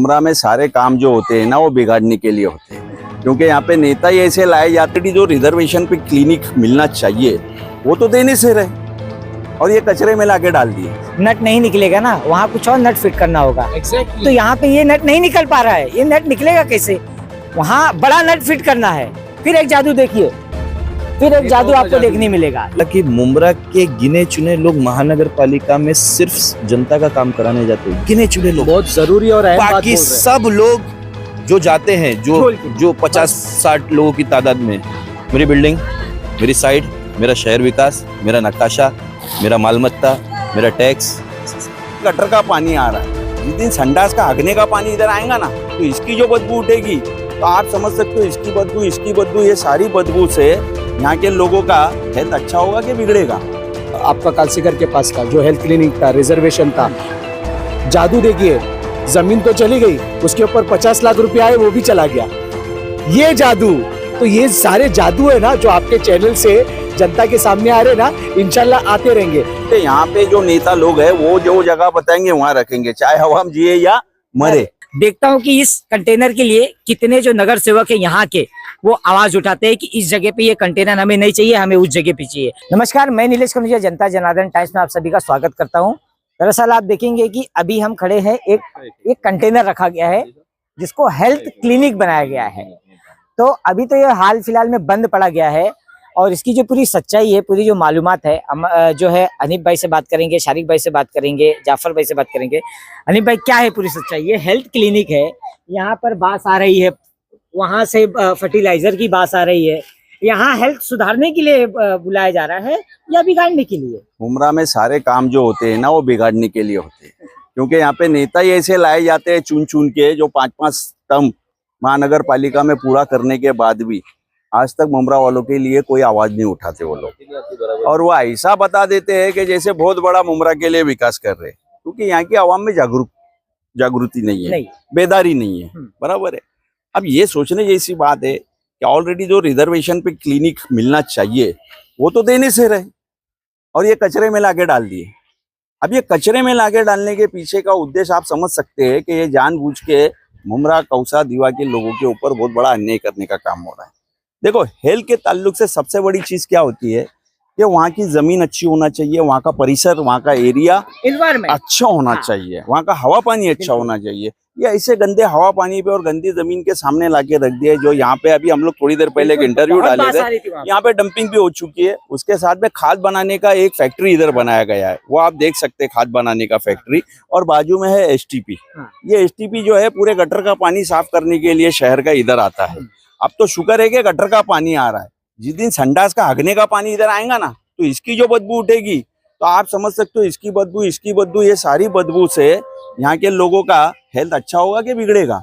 मुमरा में सारे काम जो होते हैं ना वो बिगाड़ने के लिए होते हैं, क्योंकि यहाँ पे नेता ही ऐसे लाए जाते हैं जो रिजर्वेशन पे क्लिनिक मिलना चाहिए वो तो देने से रहे और ये कचरे में लाके डाल दिए। नट नहीं निकलेगा ना, वहाँ कुछ और नट फिट करना होगा। तो यहाँ पे ये नट नहीं निकल पा रहा है, ये नट निकलेगा कैसे? वहाँ बड़ा नट फिट करना है। फिर एक जादू देखिए, फिर एक जादू आपको देखने मिलेगा कि मुमरा के गिने चुने लोग महानगर पालिका में सिर्फ जनता का काम कराने जाते हैं, गिने चुने लोग, बहुत जरूरी और अहम बात बोल बाकी रहे हैं। सब लोग जो जाते हैं, जो 50-60 लोगों की तादाद में, मेरी बिल्डिंग, मेरी साइड, मेरा शहर विकास, मेरा नक्काशा, मेरा मालमत्ता, मेरा टैक्स, गटर का पानी आ रहा है। जिस दिन संडास का हगने का पानी इधर आएगा ना तो इसकी जो बदबू उठेगी तो आप समझ सकते हो इसकी बदबू, ये सारी बदबू से यहाँ के लोगों का हेल्थ अच्छा होगा कि बिगड़ेगा। आपका कालसीकर के पास का जो हेल्थ क्लिनिक था, रिजर्वेशन था, जादू देखिए, जमीन तो चली गई, उसके ऊपर 50 लाख रुपए आए, वो भी चला गया। ये जादू, तो ये सारे जादू है ना जो आपके चैनल से जनता के सामने आ रहे ना, इंशाल्लाह आते रहेंगे। तो यहाँ पे जो नेता लोग हैं वो जो जगह बताएंगे वहाँ रखेंगे, चाहे हवा में जिए या मरे। देखता हूँ कि इस कंटेनर के लिए कितने जो नगर सेवक है यहाँ के वो आवाज उठाते हैं कि इस जगह पे ये कंटेनर हमें नहीं चाहिए, हमें उस जगह पे चाहिए। नमस्कार, मैं नीलेश कनुजिया, जनता जनार्दन टाइम्स में आप सभी का स्वागत करता हूँ। दरअसल आप देखेंगे कि अभी हम खड़े हैं, एक कंटेनर रखा गया है जिसको हेल्थ क्लिनिक बनाया गया है। तो अभी तो ये हाल फिलहाल में बंद पड़ा गया है और इसकी जो पूरी सच्चाई है, पूरी जो मालूमात है, हम जो है अनिप भाई से बात करेंगे, शारिक भाई से बात करेंगे, जाफर भाई से बात करेंगे। अनिप भाई, क्या है पूरी सच्चाई? ये हेल्थ क्लिनिक है, यहाँ पर बात आ रही है, वहां से फर्टिलाइजर की बात आ रही है, यहाँ हेल्थ सुधारने के लिए बुलाया जा रहा है या बिगाड़ने के लिए? मुमरा में सारे काम जो होते हैं ना वो बिगाड़ने के लिए होते हैं, क्योंकि यहाँ पे नेता ही ऐसे लाए जाते हैं चुन के, जो 5-5 टर्म महानगर पालिका में पूरा करने के बाद भी आज तक मुमरा वालों के लिए कोई आवाज नहीं उठाते वो लोग। और वो ऐसा बता देते हैं कि जैसे बहुत बड़ा मुमरा के लिए विकास कर रहे हैं, क्योंकि यहाँ की आवाम में जागृति नहीं है, बेदारी नहीं है। बराबर है। अब ये सोचने जैसी बात है कि ऑलरेडी जो रिजर्वेशन पे क्लिनिक मिलना चाहिए वो तो देने से रहे और ये कचरे में लाके डाल दिए। अब ये कचरे में लाके डालने के पीछे का उद्देश्य आप समझ सकते हैं कि ये जानबूझ के मुमरा, कौसा, दीवा के लोगों के ऊपर बहुत बड़ा अन्याय करने का काम हो रहा है। देखो, हेल्थ के ताल्लुक से सबसे बड़ी चीज क्या होती है कि वहाँ की जमीन अच्छी होना चाहिए, वहाँ का परिसर, वहाँ का एरिया एनवायरमेंट अच्छा होना चाहिए, वहाँ का हवा पानी अच्छा होना चाहिए। ये ऐसे गंदे हवा पानी पे और गंदी जमीन के सामने लाके रख दिए। जो यहाँ पे अभी हम लोग थोड़ी देर पहले एक इंटरव्यू डाले थे, यहाँ पे डंपिंग भी हो चुकी है। उसके साथ में खाद बनाने का एक फैक्ट्री इधर बनाया गया है, वो आप देख सकते हैं, खाद बनाने का फैक्ट्री। और बाजू में है एसटीपी। ये एसटीपी जो है पूरे गटर का पानी साफ करने के लिए शहर का इधर आता है। अब तो शुक्र है कि गटर का पानी आ रहा है। जिस दिन संडास का हगने का पानी इधर आएगा ना तो इसकी जो बदबू उठेगी तो आप समझ सकते हो इसकी बदबू, ये सारी बदबू से यहाँ के लोगों का हेल्थ अच्छा होगा कि बिगड़ेगा।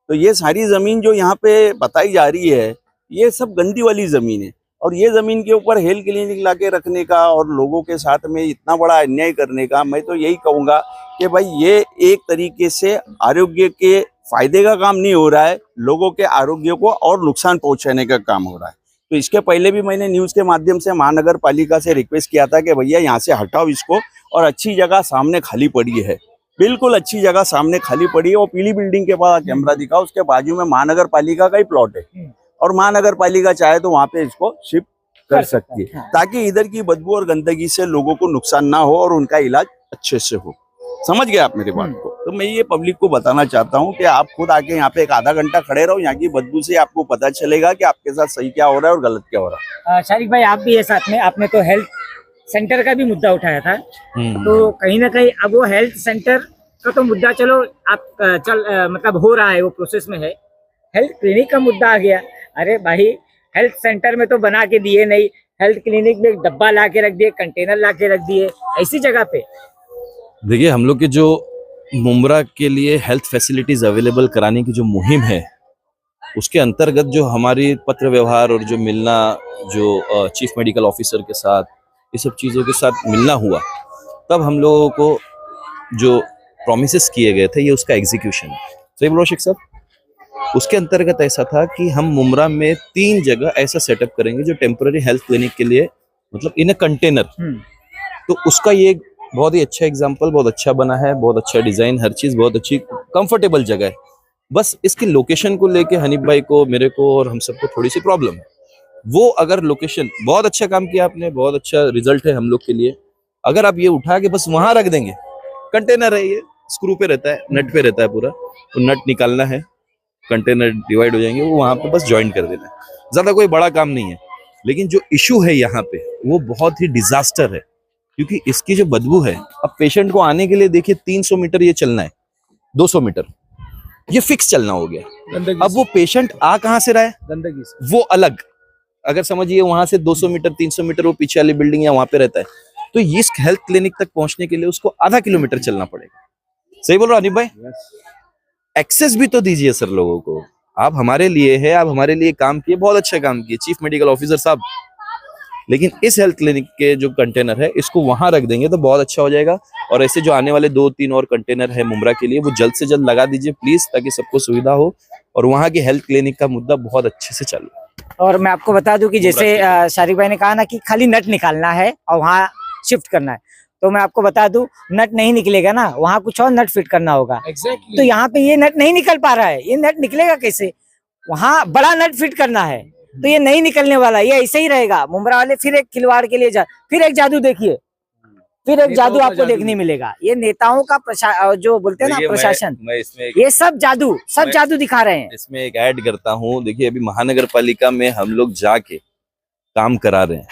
तो ये सारी जमीन जो यहाँ पे बताई जा रही है ये सब गंदी वाली जमीन है, और ये जमीन के ऊपर हेल्थ क्लिनिक लाके रखने का और लोगों के साथ में इतना बड़ा अन्याय करने का, मैं तो यही कहूँगा कि भाई ये एक तरीके से आरोग्य के फायदे का काम नहीं हो रहा है, लोगों के आरोग्य को और नुकसान पहुंचाने का काम हो रहा है। तो इसके पहले भी मैंने न्यूज़ के माध्यम से महानगर पालिका से रिक्वेस्ट किया था कि भैया यहाँ से हटाओ इसको, और अच्छी जगह सामने खाली पड़ी है, बिल्कुल अच्छी जगह सामने खाली पड़ी है। वो पीली बिल्डिंग के पास कैमरा दिखाओ, उसके बाजू में महानगर पालिका का ही प्लॉट है और महानगर पालिका चाहे तो वहाँ पे इसको शिफ्ट कर सकती है, ताकि इधर की बदबू और गंदगी से लोगों को नुकसान ना हो और उनका इलाज अच्छे से हो। समझ गए आप मेरी बात को? तो मैं ये पब्लिक को बताना चाहता हूँ कि आप खुद आके यहाँ पे एक आधा घंटा खड़े रहो, यहाँ की बदबू से आपको पता चलेगा कि आपके साथ सही क्या हो रहा है और गलत क्या हो रहा है। शारिक भाई, आप भी है साथ में, आपने तो हेल्थ सेंटर का भी मुद्दा उठाया था, तो कहीं ना कहीं अब वो हेल्थ सेंटर का तो मुद्दा चलो आप मतलब हो रहा है, वो प्रोसेस में है। हेल्थ क्लिनिक का मुद्दा आ गया। अरे भाई, हेल्थ सेंटर में तो बना के दिए नहीं, हेल्थ क्लिनिक में एक डब्बा ला के रख दिए, कंटेनर ला के रख दिए ऐसी जगह पे। देखिए, हम लोग के जो मुमरा के लिए हेल्थ फैसिलिटीज अवेलेबल कराने की जो मुहिम है उसके अंतर्गत जो हमारी पत्र व्यवहार और जो मिलना, जो चीफ मेडिकल ऑफिसर के साथ, ये सब चीज़ों के साथ मिलना हुआ, तब हम लोगों को जो प्रॉमिसेस किए गए थे ये उसका एग्जीक्यूशन है। सही बोलो शेख साहब? उसके अंतर्गत ऐसा था कि हम मुमरा में 3 जगह ऐसा सेटअप करेंगे जो टेम्पररी हेल्थ क्लिनिक के लिए, मतलब इन अ कंटेनर। तो उसका ये बहुत ही अच्छा एग्जाम्पल, बहुत अच्छा बना है, बहुत अच्छा डिजाइन, हर चीज बहुत अच्छी, कंफर्टेबल जगह है। बस इसकी लोकेशन को लेके हनीफ भाई को, मेरे को और हम सबको थोड़ी सी प्रॉब्लम है। वो अगर लोकेशन, बहुत अच्छा काम किया आपने, बहुत अच्छा रिजल्ट है हम लोग के लिए। अगर आप ये उठा के बस वहां रख देंगे, कंटेनर है ये, स्क्रू पे रहता है, नट पे रहता है पूरा, तो नट निकालना है, कंटेनर डिवाइड हो जाएंगे, वो वहां पे बस ज्वाइन कर देना है, ज्यादा कोई बड़ा काम नहीं है। लेकिन जो इशू है यहाँ पे वो बहुत ही डिजास्टर है, क्योंकि इसकी जो बदबू है, अब पेशेंट को आने के लिए देखिए 300 मीटर ये चलना है, 200 मीटर ये फिक्स चलना हो गया। अब वो पेशेंट आ कहाँ से रहा है, गंदगी से। वो अलग, अगर समझिए वहां से 200 मीटर 300 मीटर वो पीछे वाली बिल्डिंग या वहां पे रहता है, तो इस हेल्थ क्लिनिक तक पहुंचने के लिए उसको आधा किलोमीटर चलना पड़ेगा। सही बोल रहा हूं अनिप भाई? एक्सेस भी तो दीजिए सर लोगों को। आप हमारे लिए है, आप हमारे लिए काम किए, बहुत अच्छा काम किए चीफ मेडिकल ऑफिसर साहब, लेकिन इस हेल्थ क्लिनिक के जो कंटेनर है इसको वहां रख देंगे तो बहुत अच्छा हो जाएगा। और ऐसे जो आने वाले 2-3 और कंटेनर है मुंब्रा के लिए, वो जल्द से जल्द लगा दीजिए प्लीज, ताकि सबको सुविधा हो और वहां की हेल्थ क्लिनिक का मुद्दा बहुत अच्छे से चालू। और मैं आपको बता दूं कि जैसे शारिक भाई ने कहा ना कि खाली नट निकालना है और वहाँ शिफ्ट करना है, तो मैं आपको बता दूं नट नहीं निकलेगा ना, वहाँ कुछ और नट फिट करना होगा। Exactly. तो यहाँ पे ये नट नहीं निकल पा रहा है, ये नट निकलेगा कैसे? वहाँ बड़ा नट फिट करना है, तो ये नहीं निकलने वाला, ये ऐसे ही रहेगा। मुंब्रा वाले फिर एक खिलवाड़ के लिए फिर एक जादू देखिए, फिर एक जादू आपको देखने मिलेगा। ये नेताओं का जो बोलते हैं ना प्रशासन, मैं इसमें ये सब जादू दिखा रहे हैं। इसमें एक ऐड करता हूँ। देखिए अभी महानगर पालिका में हम लोग जाके काम करा रहे हैं,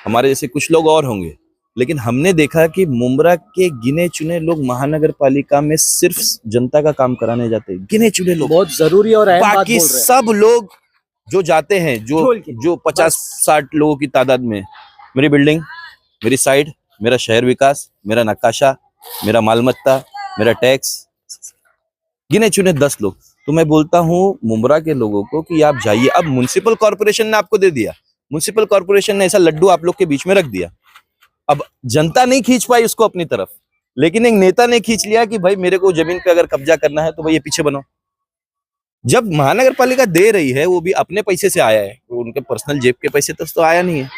हमारे जैसे कुछ लोग और होंगे, लेकिन हमने देखा कि मुंब्रा के गिने चुने लोग महानगर पालिका में सिर्फ जनता का काम कराने जाते हैं, गिने चुने लोग, बहुत जरूरी और अहम बात बाकी बोल रहे हैं। सब लोग जो जाते हैं, जो 50-60 लोगों की तादाद में, मेरी बिल्डिंग, मेरी साइड, मेरा शहर विकास, मेरा नक्काशा, मेरा मालमत्ता, मेरा टैक्स, गिने चुने 10 लोग। तो मैं बोलता हूँ मुंब्रा के लोगों को कि आप जाइए। अब म्युनिसिपल कॉर्पोरेशन ने आपको दे दिया, म्युनिसिपल कॉर्पोरेशन ने ऐसा लड्डू आप लोग के बीच में रख दिया। अब जनता नहीं खींच पाई उसको अपनी तरफ, लेकिन एक नेता ने खींच लिया कि भाई मेरे को जमीन पे अगर कब्जा करना है तो भाई ये पीछे बनाओ। जब महानगर पालिका दे रही है वो भी अपने पैसे से आया है, उनके पर्सनल जेब के पैसे तो आया नहीं है,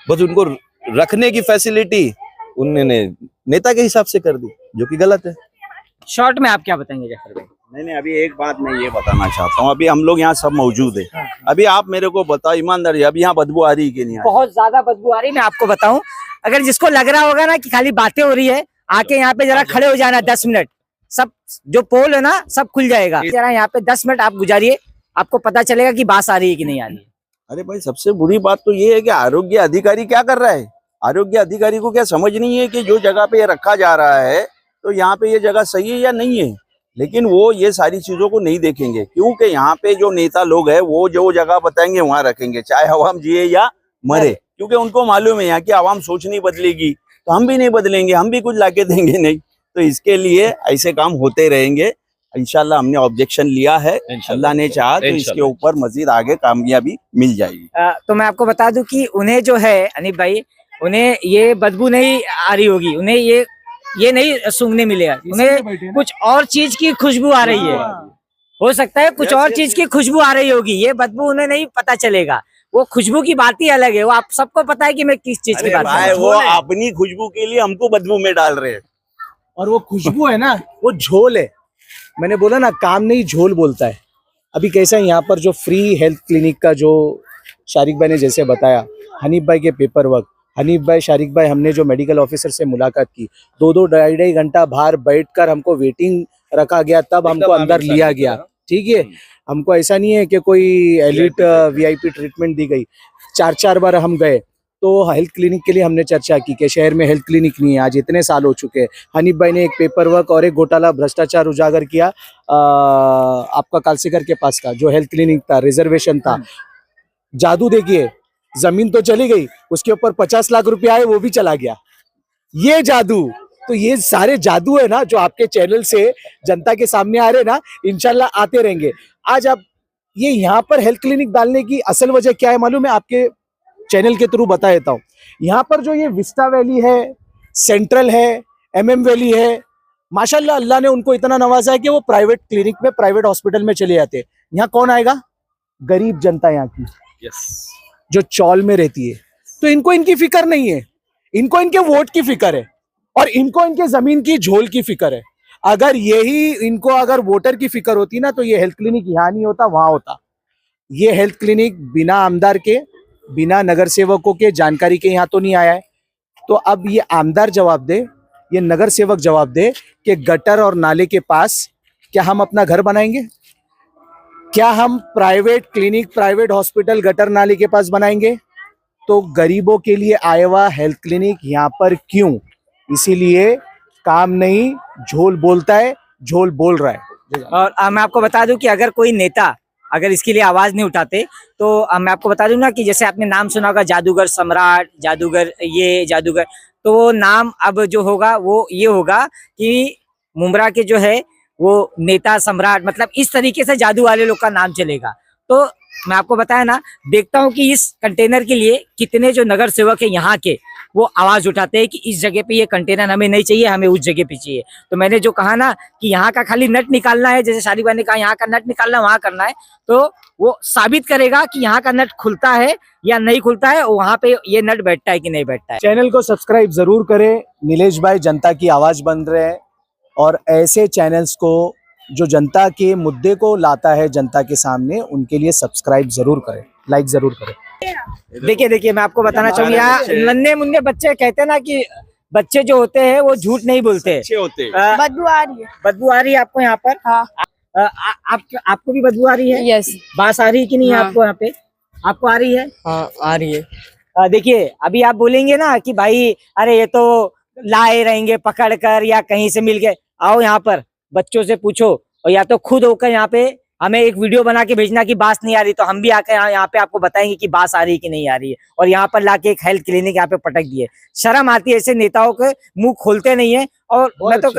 बस उनको रखने की फैसिलिटी उन्होंने नेता के हिसाब से कर दी, जो कि गलत है। शॉर्ट में आप क्या बताएंगे जफर भाई? नहीं, अभी एक बात मैं ये बताना चाहता हूँ। अभी हम लोग यहाँ सब मौजूद है, अभी आप मेरे को बताओ ईमानदारी, अभी यहाँ बदबू आ रही है कि नहीं आ रही? बहुत ज्यादा बदबू आ रही है। मैं आपको बताऊं, अगर जिसको लग रहा होगा ना कि खाली बातें हो रही है, आके यहाँ पे जरा खड़े हो जाना 10 मिनट, सब जो पोल है ना सब खुल जाएगा। जरा यहाँ पे 10 मिनट आप गुजारिए, आपको पता चलेगा कि बात आ रही है कि नहीं आ रही है। अरे भाई, सबसे बुरी बात तो ये है कि आरोग्य अधिकारी क्या कर रहा है? आरोग्य अधिकारी को क्या समझ नहीं है कि जो जगह पे ये रखा जा रहा है तो यहाँ पे ये जगह सही है या नहीं है? लेकिन वो ये सारी चीजों को नहीं देखेंगे, क्योंकि यहाँ पे जो नेता लोग हैं वो जो जगह बताएंगे वहां रखेंगे, चाहे आवाम जिए या मरे, क्योंकि उनको मालूम है यहाँ की आवाम सोच नहीं बदलेगी तो हम भी नहीं बदलेंगे, हम भी कुछ लाके देंगे नहीं। तो इसके लिए ऐसे काम होते रहेंगे। इंशाल्लाह हमने ऑब्जेक्शन लिया है, अल्लाह ने चाहा तो इसके ऊपर मजीद आगे कामयाबी मिल जाएगी। तो मैं आपको बता दूं कि उन्हें जो है अनिप भाई, उन्हें ये बदबू नहीं आ रही होगी, उन्हें ये नहीं सूंघने मिलेगा, उन्हें कुछ और चीज की खुशबू आ रही है। हो सकता है कुछ और चीज की खुशबू आ रही होगी, ये बदबू उन्हें नहीं पता चलेगा। वो खुशबू की बात ही अलग है, वो आप सबको पता है कि मैं किस चीज की बात कर रहा हूं। वो अपनी खुशबू के लिए हमको बदबू में डाल रहे हैं, और वो खुशबू है ना, वो झोल है। मैंने बोला ना, काम नहीं झोल बोलता है। अभी कैसा है यहाँ पर जो फ्री हेल्थ क्लिनिक का जो शारिक भाई ने जैसे बताया, हनीफ भाई के पेपर वर्क, हनीफ भाई, शारिक भाई, हमने जो मेडिकल ऑफिसर से मुलाकात की, 2-2 ढाई घंटा बाहर बैठकर हमको वेटिंग रखा गया, तब हमको अंदर लिया गया। ठीक है, हमको ऐसा नहीं है कि कोई एलिट VIP ट्रीटमेंट दी गई। 4-4 बार हम गए तो हेल्थ क्लिनिक के लिए हमने चर्चा की कि शहर में हेल्थ क्लिनिक नहीं है, आज इतने साल हो चुके हैं। हनीफ भाई ने एक पेपर वर्क और एक घोटाला भ्रष्टाचार उजागर किया, आपका कालसीकर के पास का जो हेल्थ क्लिनिक था, रिजर्वेशन था, जादू देखिए, जमीन तो चली गई, उसके ऊपर 50 लाख रुपया आए वो भी चला गया। ये जादू, तो ये सारे जादू है ना जो आपके चैनल से जनता के सामने आ रहे ना, इंशाल्लाह आते रहेंगे। आज आप ये यहाँ पर हेल्थ क्लिनिक डालने की असल वजह क्या है मालूम है? आपके चैनल के थ्रू बता देता हूँ। यहाँ पर जो ये विस्टा वैली है, सेंट्रल है, MM वैली है, माशाल्लाह अल्लाह ने उनको इतना नवाजा है कि वो प्राइवेट क्लिनिक में, प्राइवेट हॉस्पिटल में चले जाते हैं। यहाँ कौन आएगा? गरीब जनता यहाँ की, जो चौल में रहती है। तो इनको इनकी फिक्र नहीं है, इनको इनके वोट की फिक्र है। और इनको इनके जमीन की झोल की फिक्र है। अगर यही इनको अगर वोटर की फिक्र होती ना तो ये हेल्थ क्लिनिक यहाँ नहीं होता, वहां होता। ये हेल्थ क्लिनिक बिना आमदार के, बिना नगर सेवकों के जानकारी के यहाँ तो नहीं आया है। तो अब ये आमदार जवाब दे, ये नगर सेवक जवाब दे कि गटर और नाले के पास क्या हम अपना घर बनाएंगे? क्या हम private clinic, private hospital gutter नाले के पास बनाएंगे? तो गरीबों के लिए आया हुआ हेल्थ क्लिनिक यहाँ पर क्यों? इसीलिए काम नहीं, झोल बोलता है, झोल बोल रहा है। और मैं आपको बता दूं कि अगर कोई नेता अगर इसके लिए आवाज नहीं उठाते तो मैं आपको बता दूं ना कि जैसे आपने नाम सुना होगा जादूगर सम्राट, जादूगर ये, जादूगर, तो वो नाम अब जो होगा वो ये होगा कि मुंब्रा के जो है वो नेता सम्राट, मतलब इस तरीके से जादू वाले लोग का नाम चलेगा। तो मैं आपको बताया ना, देखता हूँ कि इस कंटेनर के लिए कितने जो नगर सेवक है यहाँ के वो आवाज उठाते हैं कि इस जगह पे ये कंटेनर हमें नहीं चाहिए, हमें उस जगह पे चाहिए। तो मैंने जो कहा ना कि यहाँ का खाली नट निकालना है, जैसे शादी ने कहा यहाँ का नट निकालना वहां करना है, तो वो साबित करेगा कि यहाँ का नट खुलता है या नहीं खुलता है, वहां पे ये नट बैठता है कि नहीं बैठता है। चैनल को सब्सक्राइब जरूर करें। नीलेश भाई जनता की आवाज बन रहे हैं और ऐसे चैनल्स को जो जनता के मुद्दे को लाता है जनता के सामने, उनके लिए सब्सक्राइब जरूर करें, लाइक जरूर करें। देखिए मैं आपको बताना चाहूंगा, यहाँ नन्हे मुन्ने बच्चे कहते हैं ना कि बच्चे जो होते हैं वो झूठ नहीं बोलते, अच्छे होते हैं। बदबू आ रही है। बदबू आ रही है आपको यहाँ पर? हाँ। आपको भी बदबू आ रही है? यस। बास आ रही है कि नहीं? हाँ। आपको यहाँ पे आपको आ रही है? हाँ आ रही है। देखिए अभी आप बोलेंगे ना कि भाई अरे ये तो लाए रहेंगे पकड़ कर या कहीं से मिल के, आओ यहाँ पर बच्चों से पूछो और या तो खुद होकर यहाँ पे हमें एक वीडियो बना के भेजना कि बास नहीं आ रही, तो हम भी आकर यहाँ पे आपको बताएंगे कि बास आ रही है कि नहीं आ रही है। और यहाँ पर लाके एक हेल्थ क्लिनिक यहाँ पे पटक दिए। शर्म आती है ऐसे नेताओं के, मुंह खोलते नहीं है। और मैं तो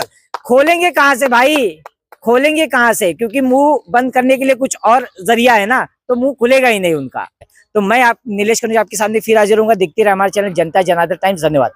खोलेंगे कहाँ से भाई, खोलेंगे कहाँ से, क्योंकि मुंह बंद करने के लिए कुछ और जरिया है ना, तो मुंह खुलेगा ही नहीं उनका। तो मैं नीलेश कनुजा आपके सामने फिर हाजिर होऊंगा। देखते रहे हमारे चैनल जनता जनार्दन टाइम्स। धन्यवाद।